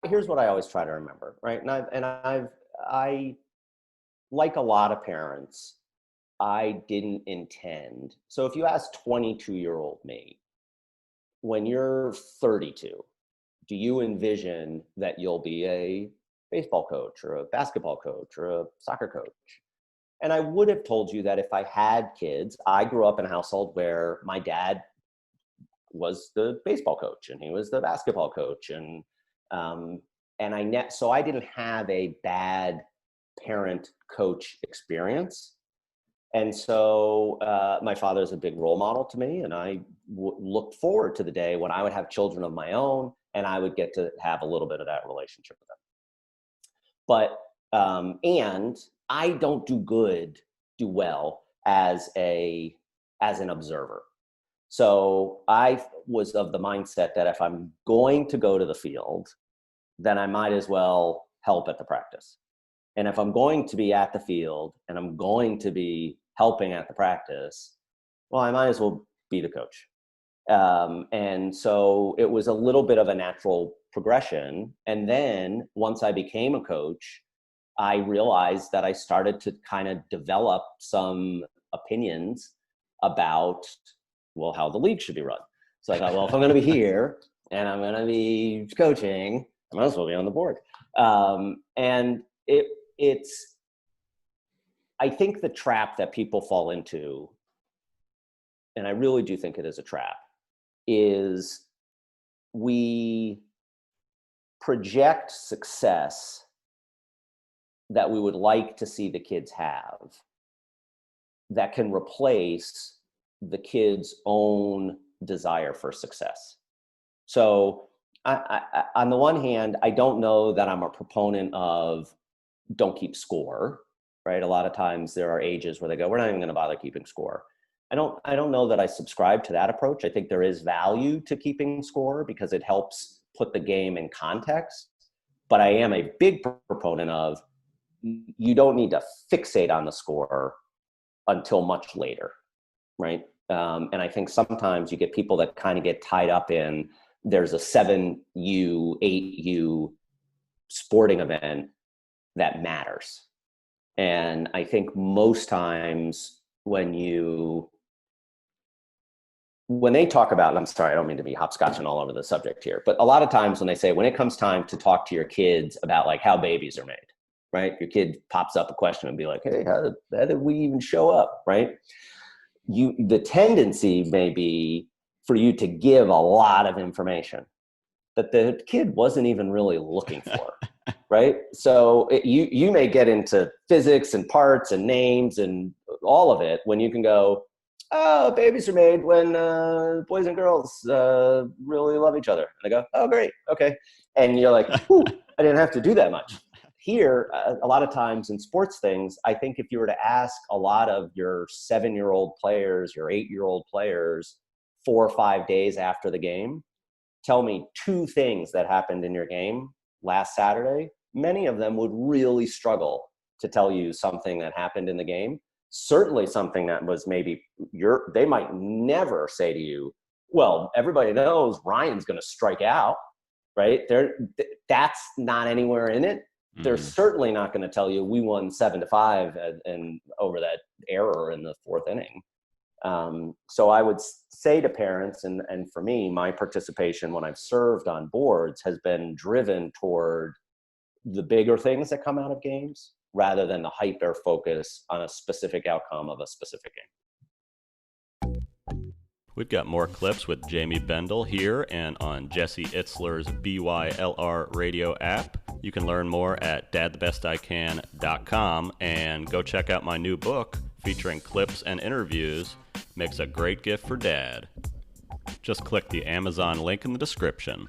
here's what I always try to remember, right? I like a lot of parents, I didn't intend. So if you ask 22-year-old me, when you're 32, do you envision that you'll be a baseball coach or a basketball coach or a soccer coach? And I would have told you that if I had kids. I grew up in a household where my dad was the baseball coach and he was the basketball coach, so I didn't have a bad parent coach experience. And so my father is a big role model to me, and I looked forward to the day when I would have children of my own and I would get to have a little bit of that relationship with them. But and I don't do well as an observer. So I was of the mindset that if I'm going to go to the field, then I might as well help at the practice. And if I'm going to be at the field and I'm going to be helping at the practice, well, I might as well be the coach. And so it was a little bit of a natural progression. And then once I became a coach, I realized that I started to kind of develop some opinions about, well, how the league should be run. So I thought, well, if I'm going to be here and I'm going to be coaching, I might as well be on the board. And I think the trap that people fall into, and I really do think it is a trap, is we project success that we would like to see the kids have that can replace the kids' own desire for success. So I, on the one hand, I don't know that I'm a proponent of don't keep score, right? A lot of times there are ages where they go, we're not even going to bother keeping score. I don't know that I subscribe to that approach. I think there is value to keeping score because it helps put the game in context. But I am a big proponent of you don't need to fixate on the score until much later, right? And I think sometimes you get people that kind of get tied up in there's a 7U, 8U sporting event that matters. And I think most times when they talk about, and I'm sorry, I don't mean to be hopscotching all over the subject here, but a lot of times when they say, when it comes time to talk to your kids about like how babies are made, right? Your kid pops up a question and be like, hey, how did we even show up, right? The tendency may be for you to give a lot of information that the kid wasn't even really looking for, right? So you may get into physics and parts and names and all of it when you can go, oh, babies are made when boys and girls really love each other. And I go, oh, great, okay. And you're like, I didn't have to do that much. Here, a lot of times in sports things, I think if you were to ask a lot of your 7-year-old players, your 8-year-old players, 4 or 5 days after the game, tell me 2 things that happened in your game last Saturday, many of them would really struggle to tell you something that happened in the game. Certainly something that was maybe they might never say to you, well, everybody knows Ryan's going to strike out, right? That's not anywhere in it. Mm-hmm. They're certainly not going to tell you we won 7-5 and over that error in the 4th inning. So I would say to parents, and for me, my participation when I've served on boards has been driven toward the bigger things that come out of games rather than the hyper focus on a specific outcome of a specific game. We've got more clips with Jamie Bendall here and on Jesse Itzler's BYLR radio app. You can learn more at dadthebestican.com and go check out my new book featuring clips and interviews. Makes a great gift for dad. Just click the Amazon link in the description.